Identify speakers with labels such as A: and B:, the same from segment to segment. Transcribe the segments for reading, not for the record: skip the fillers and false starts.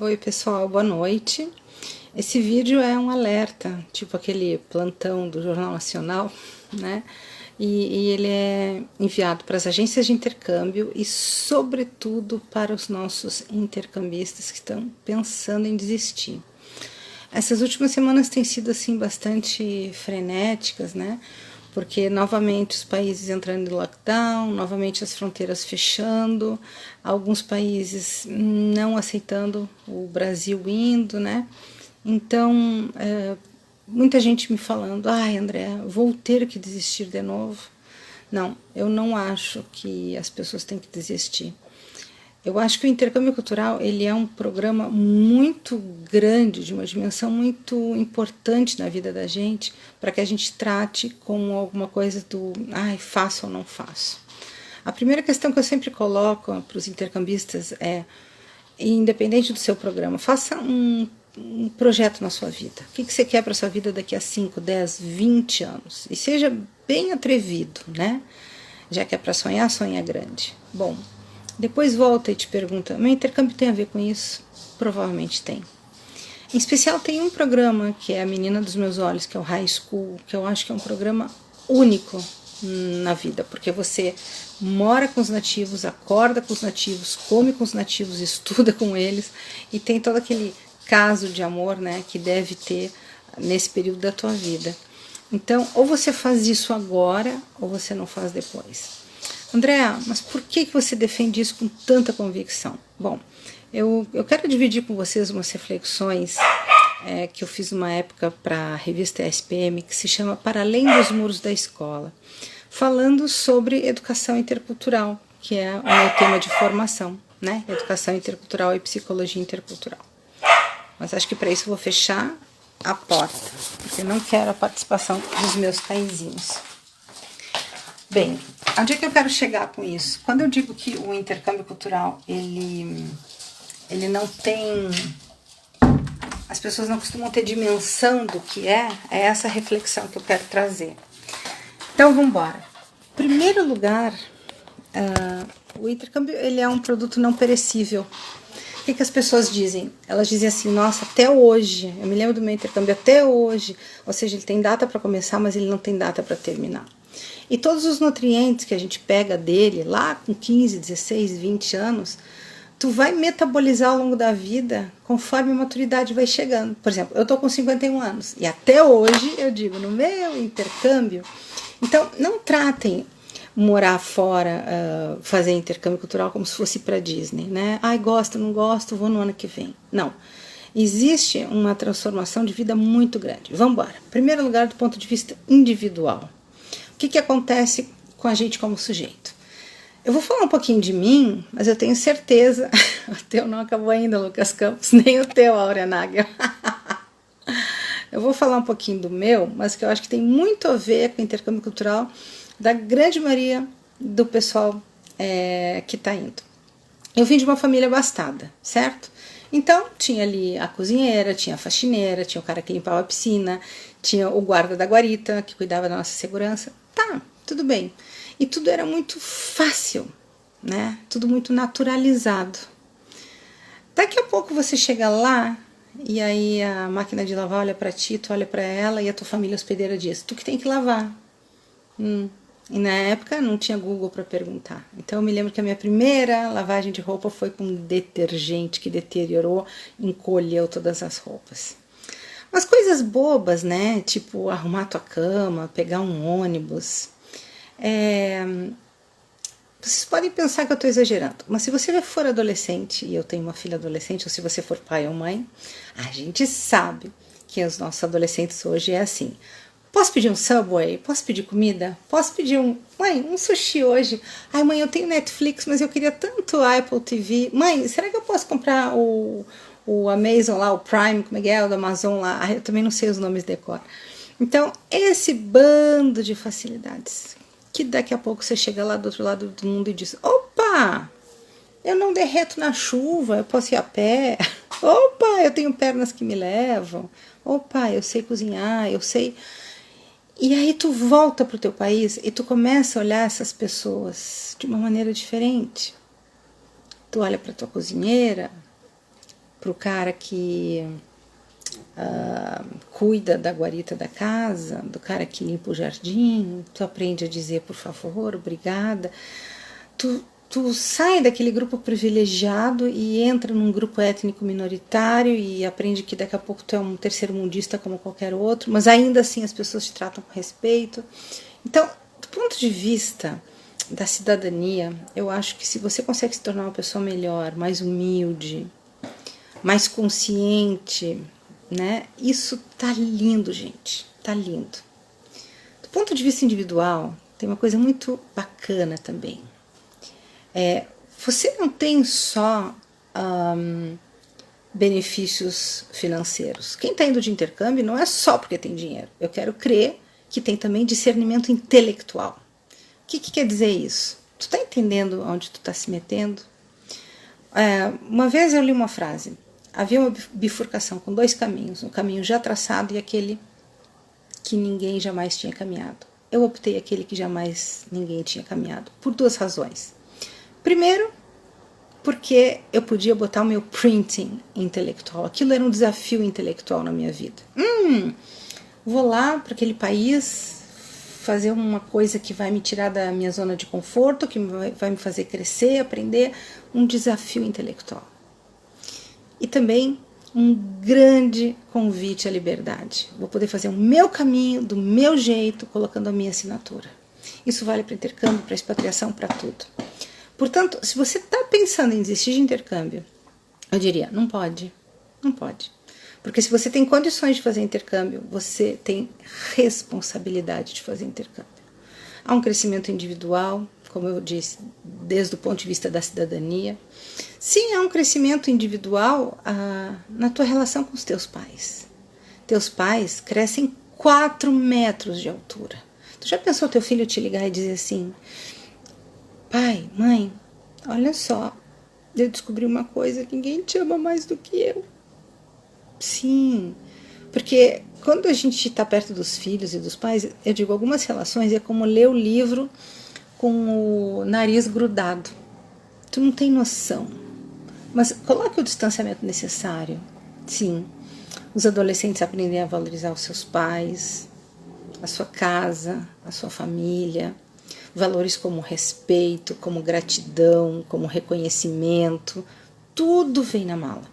A: Oi pessoal, boa noite. Esse vídeo é um alerta, tipo aquele plantão do Jornal Nacional, né? E ele é enviado para as agências de intercâmbio e, sobretudo, para os nossos intercambistas que estão pensando em desistir. Essas últimas semanas têm sido assim bastante frenéticas, né? Porque novamente os países entrando em lockdown, novamente as fronteiras fechando, alguns países não aceitando o Brasil indo, né? Então, muita gente me falando, ai André, vou ter que desistir de novo. Não, eu não acho que as pessoas têm que desistir. Eu acho que o intercâmbio cultural ele é um programa muito grande, de uma dimensão muito importante na vida da gente, para que a gente trate como alguma coisa do, ai, faço ou não faço. A primeira questão que eu sempre coloco para os intercambistas é, independente do seu programa, faça um projeto na sua vida. O que você quer para a sua vida daqui a 5, 10, 20 anos? E seja bem atrevido, né? Já que é para sonhar, sonha grande. Bom, depois volta e te pergunta, meu intercâmbio tem a ver com isso? Provavelmente tem. Em especial tem um programa que é a Menina dos Meus Olhos, que é o High School, que eu acho que é um programa único na vida, porque você mora com os nativos, acorda com os nativos, come com os nativos, estuda com eles e tem todo aquele caso de amor, né, que deve ter nesse período da tua vida. Então, ou você faz isso agora, ou você não faz depois. Andréa, mas por que você defende isso com tanta convicção? Bom, eu quero dividir com vocês umas reflexões que eu fiz uma época para a revista SPM, que se chama Para Além dos Muros da Escola, falando sobre educação intercultural, que é o meu tema de formação, né? Educação intercultural e psicologia intercultural. Mas acho que para isso eu vou fechar a porta, porque não quero a participação dos meus paizinhos. Bem, onde é que eu quero chegar com isso? Quando eu digo que o intercâmbio cultural, ele não tem... As pessoas não costumam ter dimensão do que é essa reflexão que eu quero trazer. Então, vamos embora. Em primeiro lugar, o intercâmbio ele é um produto não perecível. O que as pessoas dizem? Elas dizem assim, nossa, até hoje, eu me lembro do meu intercâmbio até hoje, ou seja, ele tem data para começar, mas ele não tem data para terminar. E todos os nutrientes que a gente pega dele, lá com 15, 16, 20 anos, tu vai metabolizar ao longo da vida conforme a maturidade vai chegando. Por exemplo, eu tô com 51 anos e até hoje eu digo, no meu intercâmbio, então não tratem morar fora, fazer intercâmbio cultural como se fosse para Disney, né? Ai, gosto, não gosto, vou no ano que vem. Não. Existe uma transformação de vida muito grande. Vamos embora. Primeiro lugar, do ponto de vista individual. O que acontece com a gente como sujeito? Eu vou falar um pouquinho de mim, mas eu tenho certeza, o teu não acabou ainda, Lucas Campos, nem o teu, Áurea Nagel. Eu vou falar um pouquinho do meu, mas que eu acho que tem muito a ver com o intercâmbio cultural da grande maioria do pessoal que está indo. Eu vim de uma família abastada, certo? Então, tinha ali a cozinheira, tinha a faxineira, tinha o cara que limpava a piscina, tinha o guarda da guarita, que cuidava da nossa segurança. Tá, tudo bem. E tudo era muito fácil, né? Tudo muito naturalizado. Daqui a pouco você chega lá e aí a máquina de lavar olha para ti, tu olha para ela e a tua família hospedeira diz, tu que tem que lavar. E na época não tinha Google para perguntar. Então eu me lembro que a minha primeira lavagem de roupa foi com detergente que deteriorou, encolheu todas as roupas. Umas coisas bobas, né? Tipo arrumar tua cama, pegar um ônibus. Vocês podem pensar que eu estou exagerando, mas se você for adolescente, e eu tenho uma filha adolescente, ou se você for pai ou mãe, a gente sabe que os nossos adolescentes hoje é assim. Posso pedir um Subway? Posso pedir comida? Posso pedir um sushi hoje? Ai, mãe, eu tenho Netflix, mas eu queria tanto a Apple TV. Mãe, será que eu posso comprar o Amazon lá, o Prime, como é que é, o da Amazon lá? Ai, eu também não sei os nomes de cor. Então, esse bando de facilidades, que daqui a pouco você chega lá do outro lado do mundo e diz, opa, eu não derreto na chuva, eu posso ir a pé. Opa, eu tenho pernas que me levam. Opa, eu sei cozinhar, eu sei... E aí tu volta pro teu país e tu começa a olhar essas pessoas de uma maneira diferente. Tu olha pra tua cozinheira, pro cara que cuida da guarita da casa, do cara que limpa o jardim, tu aprende a dizer por favor, obrigada. Tu sai daquele grupo privilegiado e entra num grupo étnico minoritário e aprende que daqui a pouco tu é um terceiro mundista como qualquer outro, mas ainda assim as pessoas te tratam com respeito. Então, do ponto de vista da cidadania, eu acho que se você consegue se tornar uma pessoa melhor, mais humilde, mais consciente, né? Isso tá lindo, gente, tá lindo. Do ponto de vista individual, tem uma coisa muito bacana também. Você não tem só benefícios financeiros. Quem está indo de intercâmbio não é só porque tem dinheiro. Eu quero crer que tem também discernimento intelectual. O que quer dizer isso? Tu está entendendo onde tu está se metendo? Uma vez eu li uma frase. Havia uma bifurcação com dois caminhos, um caminho já traçado e aquele que ninguém jamais tinha caminhado. Eu optei aquele que jamais ninguém tinha caminhado, por duas razões. Primeiro, porque eu podia botar o meu printing intelectual. Aquilo era um desafio intelectual na minha vida. Vou lá para aquele país fazer uma coisa que vai me tirar da minha zona de conforto, que vai me fazer crescer, aprender, um desafio intelectual. E também um grande convite à liberdade. Vou poder fazer o meu caminho, do meu jeito, colocando a minha assinatura. Isso vale para intercâmbio, para expatriação, para tudo. Portanto, se você está pensando em desistir de intercâmbio, eu diria, não pode, não pode. Porque se você tem condições de fazer intercâmbio, você tem responsabilidade de fazer intercâmbio. Há um crescimento individual, como eu disse, desde o ponto de vista da cidadania. Sim, há um crescimento individual na tua relação com os teus pais. Teus pais crescem 4 metros de altura. Tu já pensou teu filho te ligar e dizer assim, pai, mãe, olha só, eu descobri uma coisa que ninguém te ama mais do que eu. Sim, porque quando a gente está perto dos filhos e dos pais, eu digo, algumas relações é como ler o livro com o nariz grudado. Tu não tem noção. Mas coloque o distanciamento necessário. Sim, os adolescentes aprendem a valorizar os seus pais, a sua casa, a sua família, valores como respeito, como gratidão, como reconhecimento, tudo vem na mala.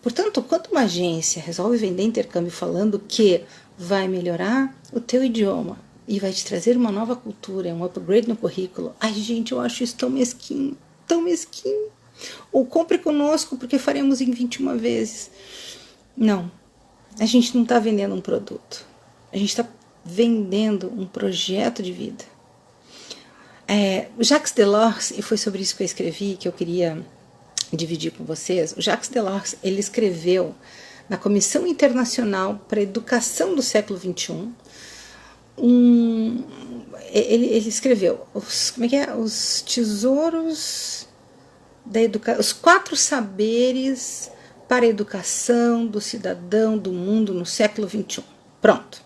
A: Portanto, quando uma agência resolve vender intercâmbio falando que vai melhorar o teu idioma e vai te trazer uma nova cultura, um upgrade no currículo, ai gente, eu acho isso tão mesquinho, tão mesquinho. Ou compre conosco porque faremos em 21 vezes. Não, a gente não está vendendo um produto, a gente está vendendo um projeto de vida. O Jacques Delors, e foi sobre isso que eu escrevi, que eu queria dividir com vocês, o Jacques Delors, ele escreveu na Comissão Internacional para a Educação do século XXI, ele escreveu os tesouros da educação, os 4 saberes para a educação do cidadão do mundo no século XXI. Pronto.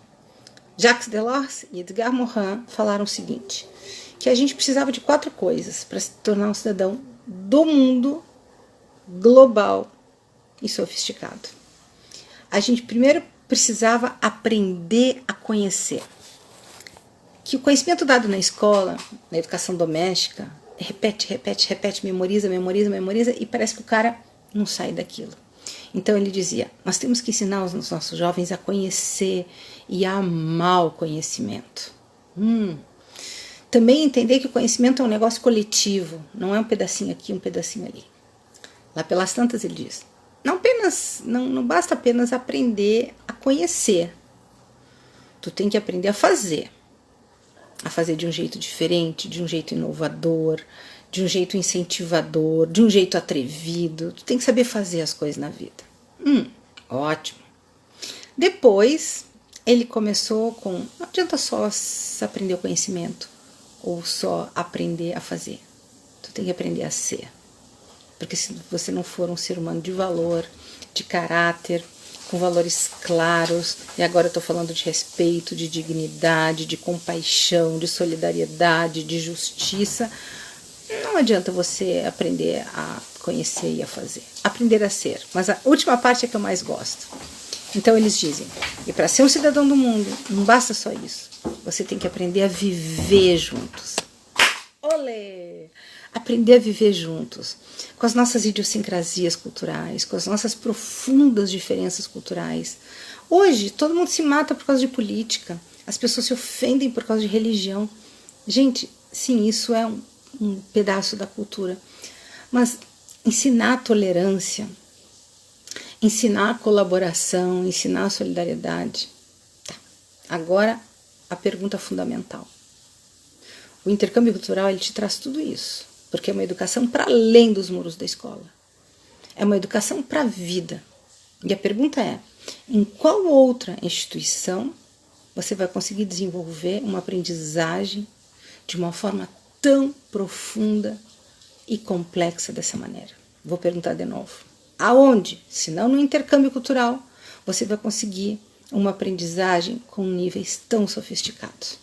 A: Jacques Delors e Edgar Morin falaram o seguinte, que a gente precisava de 4 coisas para se tornar um cidadão do mundo global e sofisticado. A gente primeiro precisava aprender a conhecer. Que o conhecimento dado na escola, na educação doméstica, repete, memoriza, e parece que o cara não sai daquilo. Então ele dizia, nós temos que ensinar os nossos jovens a conhecer e a amar o conhecimento. Também entender que o conhecimento é um negócio coletivo, não é um pedacinho aqui, um pedacinho ali. Lá pelas tantas ele diz, não basta apenas aprender a conhecer, tu tem que aprender a fazer de um jeito diferente, de um jeito inovador, de um jeito incentivador, de um jeito atrevido, tu tem que saber fazer as coisas na vida. Ótimo. Depois ele começou com, não adianta só aprender o conhecimento, ou só aprender a fazer, tu tem que aprender a ser. Porque se você não for um ser humano de valor, de caráter, com valores claros, e agora eu estou falando de respeito, de dignidade, de compaixão, de solidariedade, de justiça, não adianta você aprender a conhecer e a fazer. Aprender a ser. Mas a última parte é que eu mais gosto. Então eles dizem, e para ser um cidadão do mundo, não basta só isso. Você tem que aprender a viver juntos. Olê! Aprender a viver juntos, com as nossas idiosincrasias culturais, com as nossas profundas diferenças culturais. Hoje, todo mundo se mata por causa de política, as pessoas se ofendem por causa de religião. Gente, sim, isso é um pedaço da cultura. Mas ensinar a tolerância, ensinar a colaboração, ensinar a solidariedade. Tá. Agora, a pergunta fundamental. O intercâmbio cultural, ele te traz tudo isso, porque é uma educação para além dos muros da escola. É uma educação para a vida. E a pergunta é, em qual outra instituição você vai conseguir desenvolver uma aprendizagem de uma forma tão profunda e complexa dessa maneira? Vou perguntar de novo. Aonde, se não no intercâmbio cultural, você vai conseguir uma aprendizagem com níveis tão sofisticados?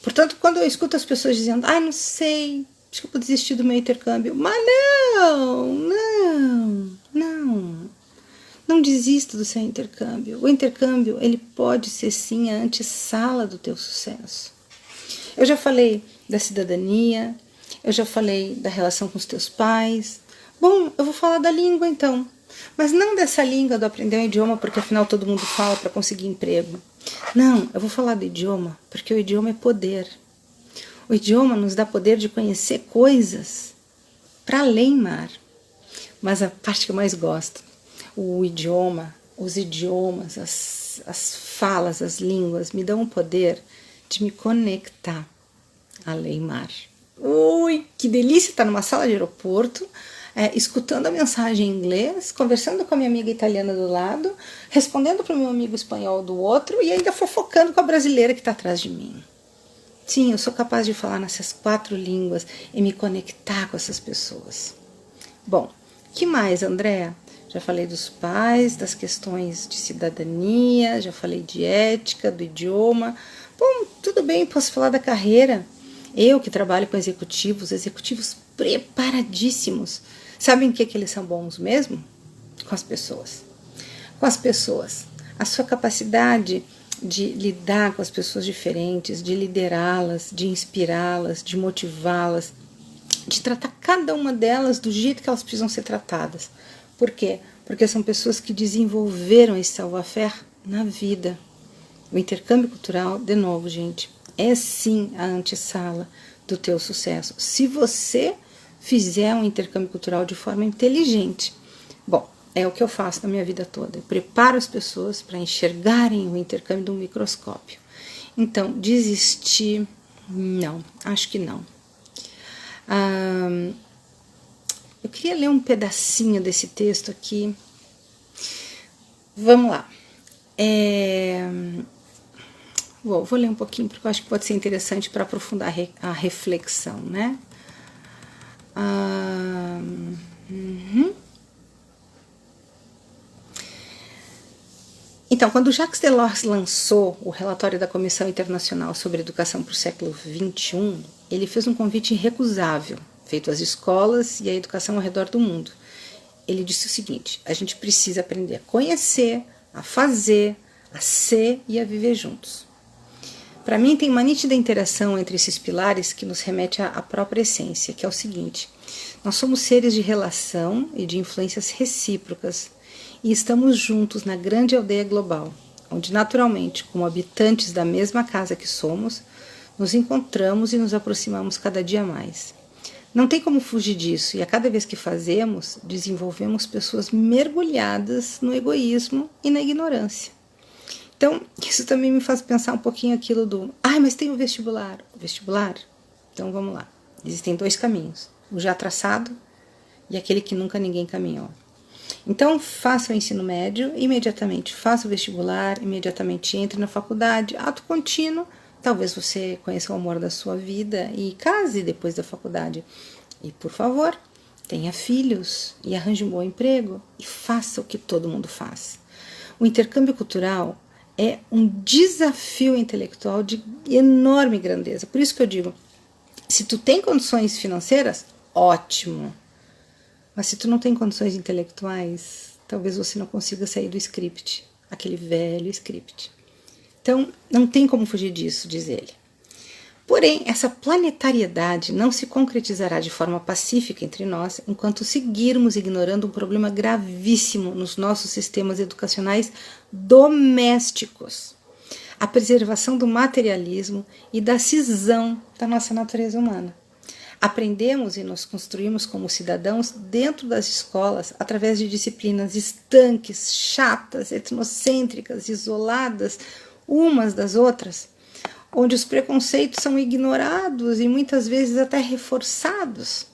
A: Portanto, quando eu escuto as pessoas dizendo, não sei, acho que eu vou desistir do meu intercâmbio. Mas não desista do seu intercâmbio. O intercâmbio, ele pode ser sim a antessala do teu sucesso. Eu já falei da cidadania, eu já falei da relação com os teus pais. Bom, eu vou falar da língua então. Mas não dessa língua do aprender um idioma, porque afinal todo mundo fala para conseguir emprego. Não, eu vou falar do idioma, porque o idioma é poder. O idioma nos dá poder de conhecer coisas para além mar. Mas a parte que eu mais gosto, o idioma, os idiomas, as falas, as línguas, me dão o poder de me conectar além mar. Ui, que delícia estar numa sala de aeroporto, escutando a mensagem em inglês, conversando com a minha amiga italiana do lado, respondendo para o meu amigo espanhol do outro e ainda fofocando com a brasileira que está atrás de mim. Sim, eu sou capaz de falar nessas 4 línguas e me conectar com essas pessoas. Bom, que mais, Andréa? Já falei dos pais, das questões de cidadania, já falei de ética, do idioma. Bom, tudo bem, posso falar da carreira. Eu que trabalho com executivos preparadíssimos. Sabem o que eles são bons mesmo? Com as pessoas. Com as pessoas. A sua capacidade de lidar com as pessoas diferentes, de liderá-las, de inspirá-las, de motivá-las, de tratar cada uma delas do jeito que elas precisam ser tratadas. Por quê? Porque são pessoas que desenvolveram esse savoir-faire na vida. O intercâmbio cultural, de novo, gente, é sim a antessala do teu sucesso. Se você fizer um intercâmbio cultural de forma inteligente. Bom, é o que eu faço na minha vida toda. Eu preparo as pessoas para enxergarem o intercâmbio de um microscópio. Então, desistir, não, acho que não. Eu queria ler um pedacinho desse texto aqui. Vamos lá. Vou ler um pouquinho, porque eu acho que pode ser interessante para aprofundar a reflexão, né? Então, quando Jacques Delors lançou o relatório da Comissão Internacional sobre Educação para o século XXI, ele fez um convite irrecusável, feito às escolas e à educação ao redor do mundo. Ele disse o seguinte: a gente precisa aprender a conhecer, a fazer, a ser e a viver juntos. Para mim, tem uma nítida interação entre esses pilares que nos remete à própria essência, que é o seguinte: nós somos seres de relação e de influências recíprocas e estamos juntos na grande aldeia global, onde naturalmente, como habitantes da mesma casa que somos, nos encontramos e nos aproximamos cada dia mais. Não tem como fugir disso, e a cada vez que fazemos, desenvolvemos pessoas mergulhadas no egoísmo e na ignorância. Então, isso também me faz pensar um pouquinho aquilo do mas tem o vestibular. O vestibular? Então vamos lá. Existem 2 caminhos, o já traçado e aquele que nunca ninguém caminhou. Então, faça o ensino médio, imediatamente faça o vestibular, imediatamente entre na faculdade, ato contínuo. Talvez você conheça o amor da sua vida e case depois da faculdade. E, por favor, tenha filhos e arranje um bom emprego e faça o que todo mundo faz. O intercâmbio cultural é um desafio intelectual de enorme grandeza. Por isso que eu digo, se tu tem condições financeiras, ótimo. Mas se tu não tem condições intelectuais, talvez você não consiga sair do script, aquele velho script. Então, não tem como fugir disso, diz ele. Porém, essa planetariedade não se concretizará de forma pacífica entre nós enquanto seguirmos ignorando um problema gravíssimo nos nossos sistemas educacionais domésticos: a preservação do materialismo e da cisão da nossa natureza humana. Aprendemos e nos construímos como cidadãos dentro das escolas através de disciplinas estanques, chatas, etnocêntricas, isoladas umas das outras, onde os preconceitos são ignorados e muitas vezes até reforçados.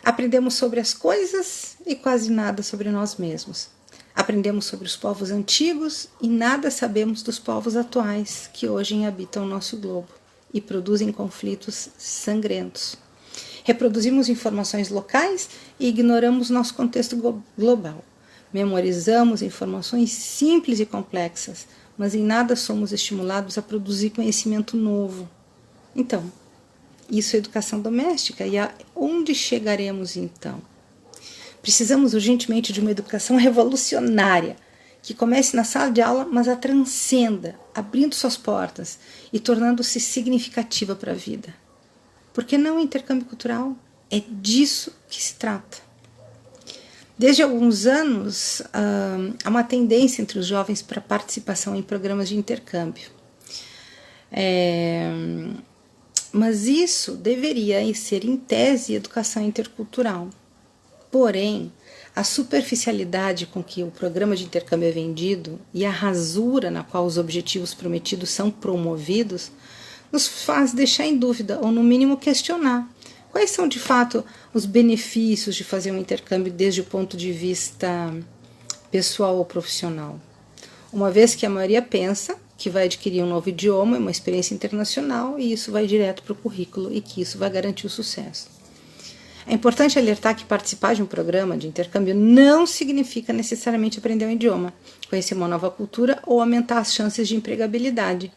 A: Aprendemos sobre as coisas e quase nada sobre nós mesmos. Aprendemos sobre os povos antigos e nada sabemos dos povos atuais que hoje habitam o nosso globo e produzem conflitos sangrentos. Reproduzimos informações locais e ignoramos nosso contexto global. Memorizamos informações simples e complexas, mas em nada somos estimulados a produzir conhecimento novo. Então, isso é educação doméstica. E aonde chegaremos então? Precisamos urgentemente de uma educação revolucionária, que comece na sala de aula, mas a transcenda, abrindo suas portas e tornando-se significativa para a vida. Por que não intercâmbio cultural? É disso que se trata. Desde alguns anos, há uma tendência entre os jovens para participação em programas de intercâmbio. Mas isso deveria ser, em tese, educação intercultural. Porém, a superficialidade com que o programa de intercâmbio é vendido e a rasura na qual os objetivos prometidos são promovidos nos faz deixar em dúvida, ou no mínimo questionar, quais são de fato os benefícios de fazer um intercâmbio desde o ponto de vista pessoal ou profissional. Uma vez que a maioria pensa que vai adquirir um novo idioma, uma experiência internacional, e isso vai direto para o currículo e que isso vai garantir o sucesso. É importante alertar que participar de um programa de intercâmbio não significa necessariamente aprender um idioma, conhecer uma nova cultura ou aumentar as chances de empregabilidade,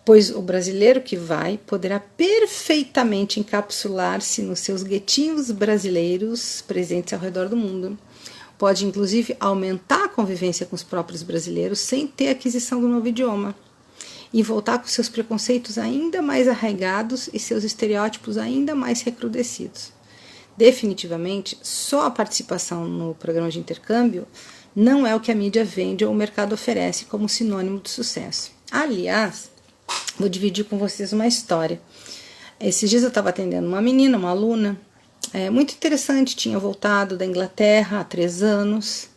A: pois o brasileiro que vai poderá perfeitamente encapsular-se nos seus guetinhos brasileiros presentes ao redor do mundo. Pode, inclusive, aumentar a convivência com os próprios brasileiros sem ter aquisição do novo idioma e voltar com seus preconceitos ainda mais arraigados e seus estereótipos ainda mais recrudescidos. Definitivamente, só a participação no programa de intercâmbio não é o que a mídia vende ou o mercado oferece como sinônimo de sucesso. Aliás, vou dividir com vocês uma história. Esses dias eu estava atendendo uma menina, uma aluna, muito interessante, tinha voltado da Inglaterra há 3 anos,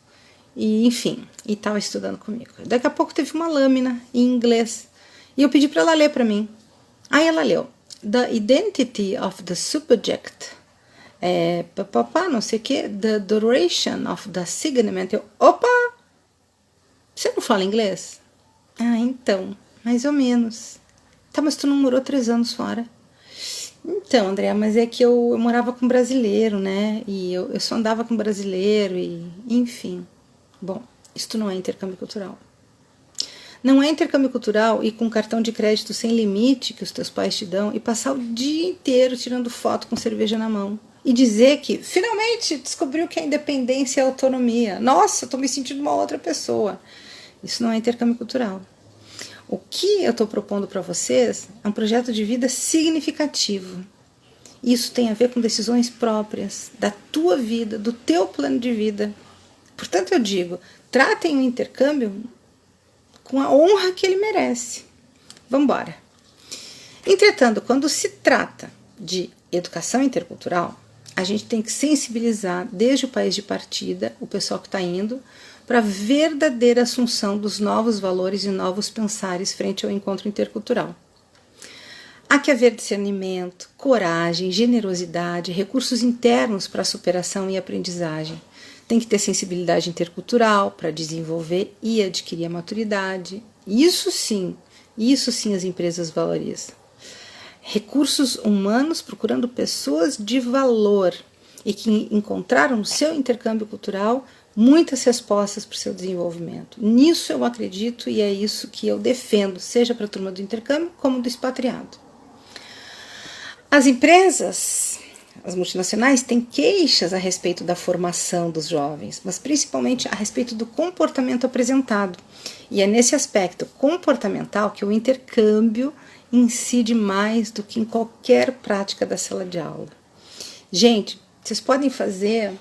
A: e enfim, e estava estudando comigo. Daqui a pouco teve uma lâmina em inglês, e eu pedi para ela ler para mim. Aí ela leu: The identity of the subject, não sei o que, the duration of the segment. Eu, opa! Você não fala inglês? Ah, então, mais ou menos. Tá, mas tu não morou 3 anos fora? Então, Andréa, mas é que eu morava com brasileiro, né? E eu só andava com brasileiro e enfim. Bom, isto não é intercâmbio cultural. Não é intercâmbio cultural ir com um cartão de crédito sem limite que os teus pais te dão e passar o dia inteiro tirando foto com cerveja na mão. E dizer que finalmente descobriu que a independência é a autonomia. Nossa, eu tô me sentindo uma outra pessoa. Isso não é intercâmbio cultural. O que eu estou propondo para vocês é um projeto de vida significativo. Isso tem a ver com decisões próprias, da tua vida, do teu plano de vida. Portanto, eu digo, tratem o intercâmbio com a honra que ele merece. Vamos embora. Entretanto, quando se trata de educação intercultural, a gente tem que sensibilizar desde o país de partida, o pessoal que está indo, para a verdadeira assunção dos novos valores e novos pensares frente ao encontro intercultural. Há que haver discernimento, coragem, generosidade, recursos internos para a superação e aprendizagem. Tem que ter sensibilidade intercultural para desenvolver e adquirir a maturidade. Isso sim as empresas valorizam. Recursos humanos procurando pessoas de valor e que encontraram no seu intercâmbio cultural muitas respostas para o seu desenvolvimento. Nisso eu acredito e é isso que eu defendo, seja para a turma do intercâmbio como do expatriado. As empresas As multinacionais têm queixas a respeito da formação dos jovens, mas principalmente a respeito do comportamento apresentado. E é nesse aspecto comportamental que o intercâmbio incide mais do que em qualquer prática da sala de aula. Gente, vocês podem fazer,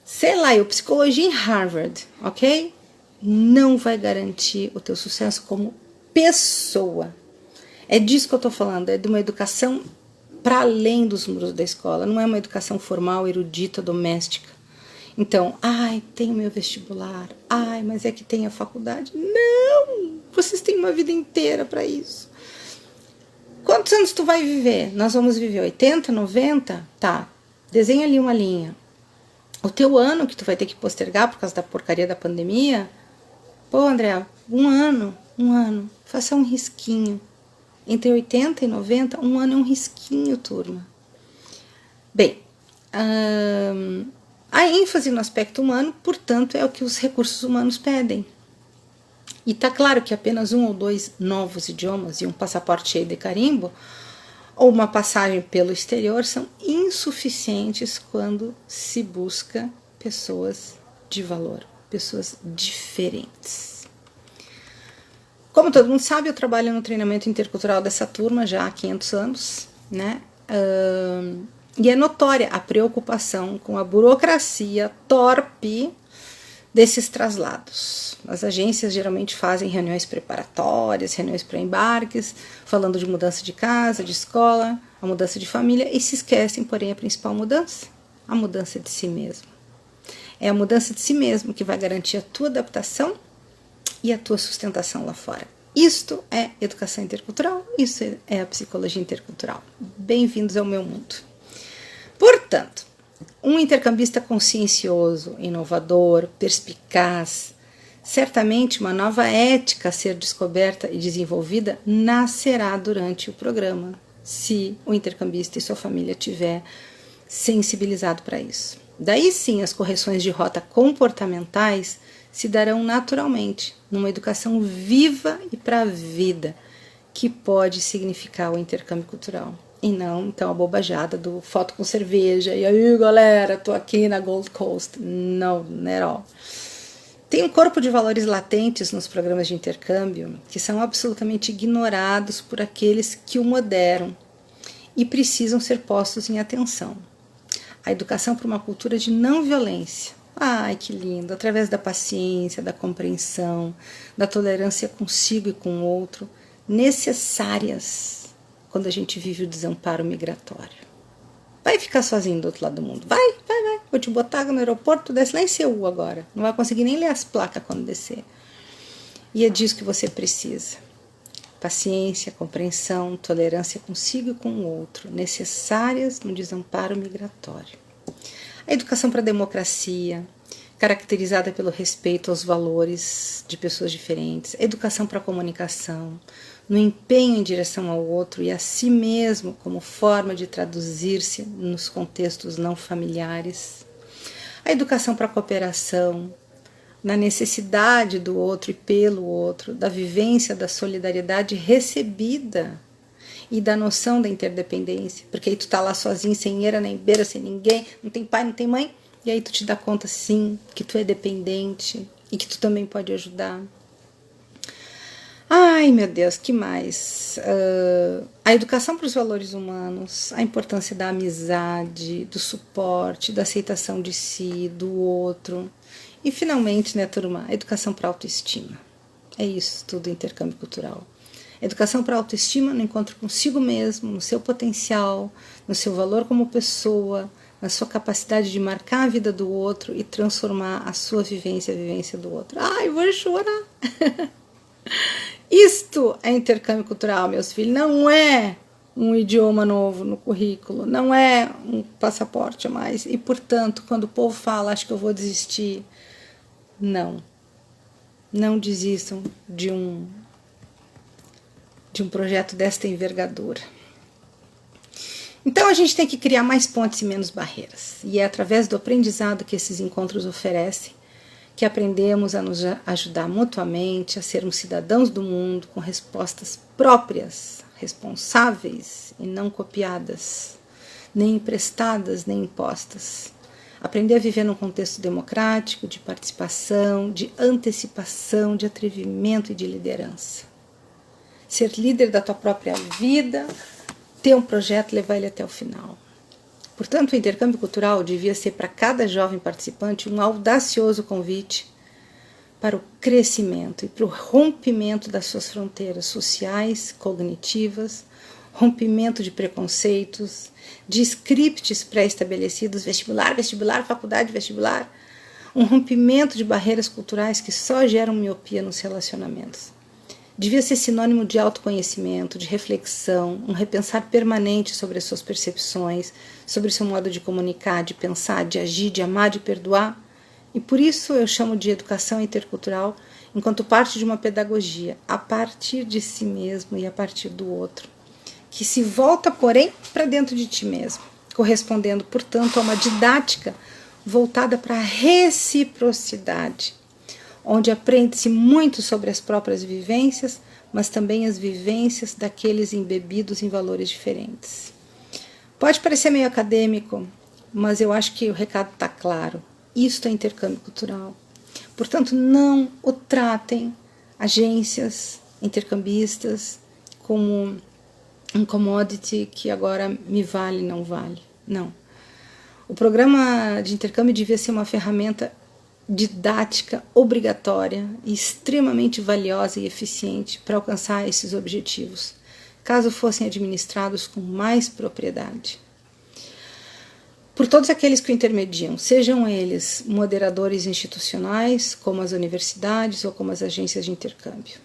A: sei lá, psicologia em Harvard, ok? Não vai garantir o teu sucesso como pessoa. É disso que eu estou falando, é de uma educação para além dos muros da escola, não é uma educação formal, erudita, doméstica. Então, tem o meu vestibular, mas é que tem a faculdade. Não! Vocês têm uma vida inteira para isso. Quantos anos tu vai viver? Nós vamos viver 80, 90? Tá, desenha ali uma linha. O teu ano que tu vai ter que postergar por causa da porcaria da pandemia, pô, André, um ano, faça um risquinho. Entre 80 e 90, um ano é um risquinho, turma. Bem, a ênfase no aspecto humano, portanto, é o que os recursos humanos pedem. E tá claro que apenas 1 ou 2 novos idiomas e um passaporte cheio de carimbo, ou uma passagem pelo exterior, são insuficientes quando se busca pessoas de valor, pessoas diferentes. Como todo mundo sabe, eu trabalho no treinamento intercultural dessa turma já há 500 anos, né? E é notória a preocupação com a burocracia torpe desses traslados. As agências geralmente fazem reuniões preparatórias, reuniões para embarques, falando de mudança de casa, de escola, a mudança de família, e se esquecem, porém, a principal mudança, a mudança de si mesmo. É a mudança de si mesmo que vai garantir a tua adaptação e a tua sustentação lá fora. Isto é educação intercultural, isso é a psicologia intercultural. Bem-vindos ao meu mundo. Portanto, um intercambista consciencioso, inovador, perspicaz, certamente uma nova ética a ser descoberta e desenvolvida nascerá durante o programa, se o intercambista e sua família tiver sensibilizado para isso. Daí sim, as correções de rota comportamentais se darão naturalmente numa educação viva e para a vida, que pode significar o intercâmbio cultural. E não, então, a bobajada do foto com cerveja, e aí, galera, tô aqui na Gold Coast. Não, not at all. Tem um corpo de valores latentes nos programas de intercâmbio que são absolutamente ignorados por aqueles que o moderam e precisam ser postos em atenção. A educação para uma cultura de não violência. Ai, que lindo! Através da paciência, da compreensão, da tolerância consigo e com o outro, necessárias quando a gente vive o desamparo migratório. Vai ficar sozinho do outro lado do mundo. Vai. Vou te botar no aeroporto, desce lá em Seul agora. Não vai conseguir nem ler as placas quando descer. E é disso que você precisa. Paciência, compreensão, tolerância consigo e com o outro, necessárias no desamparo migratório. A educação para a democracia, caracterizada pelo respeito aos valores de pessoas diferentes. A educação para a comunicação, no empenho em direção ao outro e a si mesmo como forma de traduzir-se nos contextos não familiares. A educação para a cooperação, na necessidade do outro e pelo outro, da vivência da solidariedade recebida e da noção da interdependência, porque aí tu tá lá sozinho, sem eira nem beira, sem ninguém, não tem pai, não tem mãe, e aí tu te dá conta sim que tu é dependente e que tu também pode ajudar. Ai, meu Deus, que mais? A educação para os valores humanos, a importância da amizade, do suporte, da aceitação de si, do outro. E, finalmente, né, turma, a educação para a autoestima. É isso tudo, intercâmbio cultural. Educação para a autoestima no encontro consigo mesmo, no seu potencial, no seu valor como pessoa, na sua capacidade de marcar a vida do outro e transformar a sua vivência, a vivência do outro. Ai, vou chorar! Isto é intercâmbio cultural, meus filhos, não é um idioma novo no currículo, não é um passaporte a mais. E, portanto, quando o povo fala, acho que eu vou desistir, não desistam de um projeto desta envergadura. Então, a gente tem que criar mais pontes e menos barreiras. E é através do aprendizado que esses encontros oferecem que aprendemos a nos ajudar mutuamente, a sermos cidadãos do mundo com respostas próprias, responsáveis e não copiadas, nem emprestadas, nem impostas. Aprender a viver num contexto democrático, de participação, de antecipação, de atrevimento e de liderança. Ser líder da tua própria vida, ter um projeto e levar ele até o final. Portanto, o intercâmbio cultural devia ser para cada jovem participante um audacioso convite para o crescimento e para o rompimento das suas fronteiras sociais, cognitivas, rompimento de preconceitos, de scripts pré-estabelecidos, vestibular, faculdade, vestibular, um rompimento de barreiras culturais que só geram miopia nos relacionamentos. Devia ser sinônimo de autoconhecimento, de reflexão, um repensar permanente sobre as suas percepções, sobre o seu modo de comunicar, de pensar, de agir, de amar, de perdoar. E por isso eu chamo de educação intercultural enquanto parte de uma pedagogia a partir de si mesmo e a partir do outro, que se volta, porém, para dentro de ti mesmo, correspondendo, portanto, a uma didática voltada para a reciprocidade, onde aprende-se muito sobre as próprias vivências, mas também as vivências daqueles embebidos em valores diferentes. Pode parecer meio acadêmico, mas eu acho que o recado está claro. Isto é intercâmbio cultural. Portanto, não o tratem agências intercambistas como um commodity que agora me vale, não vale. Não. O programa de intercâmbio devia ser uma ferramenta didática obrigatória e extremamente valiosa e eficiente para alcançar esses objetivos, caso fossem administrados com mais propriedade. Por todos aqueles que o intermediam, sejam eles moderadores institucionais, como as universidades ou como as agências de intercâmbio.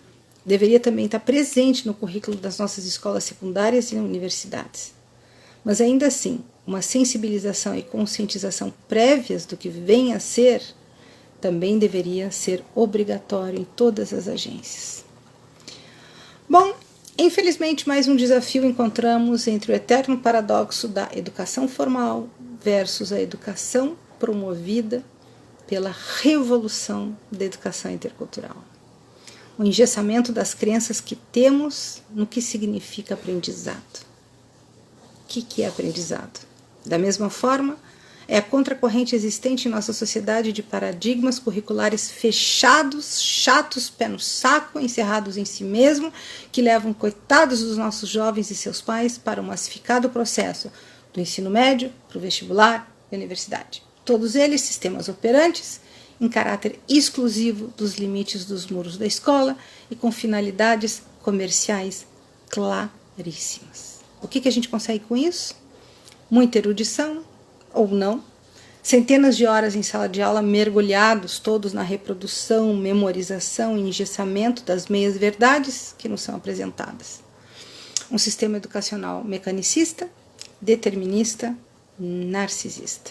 A: Deveria também estar presente no currículo das nossas escolas secundárias e universidades. Mas ainda assim, uma sensibilização e conscientização prévias do que vem a ser também deveria ser obrigatório em todas as agências. Bom, infelizmente mais um desafio encontramos entre o eterno paradoxo da educação formal versus a educação promovida pela revolução da educação intercultural. O engessamento das crenças que temos no que significa aprendizado. O que é aprendizado? Da mesma forma, é a contracorrente existente em nossa sociedade de paradigmas curriculares fechados, chatos, pé no saco, encerrados em si mesmo, que levam coitados dos nossos jovens e seus pais para o massificado processo do ensino médio para o vestibular e universidade. Todos eles sistemas operantes em caráter exclusivo dos limites dos muros da escola e com finalidades comerciais claríssimas. O que a gente consegue com isso? Muita erudição, ou não, centenas de horas em sala de aula mergulhados todos na reprodução, memorização e engessamento das meias verdades que nos são apresentadas. Um sistema educacional mecanicista, determinista, narcisista.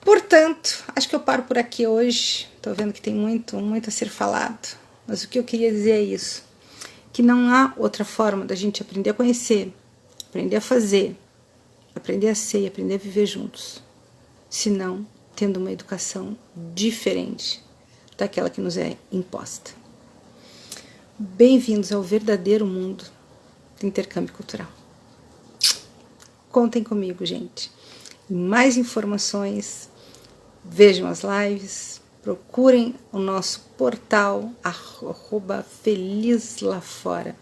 A: Portanto, acho que eu paro por aqui hoje. Estou vendo que tem muito a ser falado. Mas o que eu queria dizer é isso. Que não há outra forma da gente aprender a conhecer, aprender a fazer, aprender a ser e aprender a viver juntos, senão tendo uma educação diferente daquela que nos é imposta. Bem-vindos ao verdadeiro mundo do intercâmbio cultural. Contem comigo, gente. Mais informações, vejam as lives, procurem o nosso portal @felizlafora.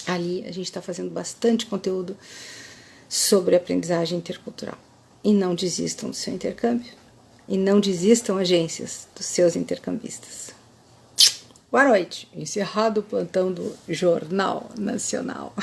A: Ali a gente está fazendo bastante conteúdo sobre aprendizagem intercultural. E não desistam do seu intercâmbio. E não desistam, agências, dos seus intercambistas. Boa noite. Encerrado o plantão do Jornal Nacional.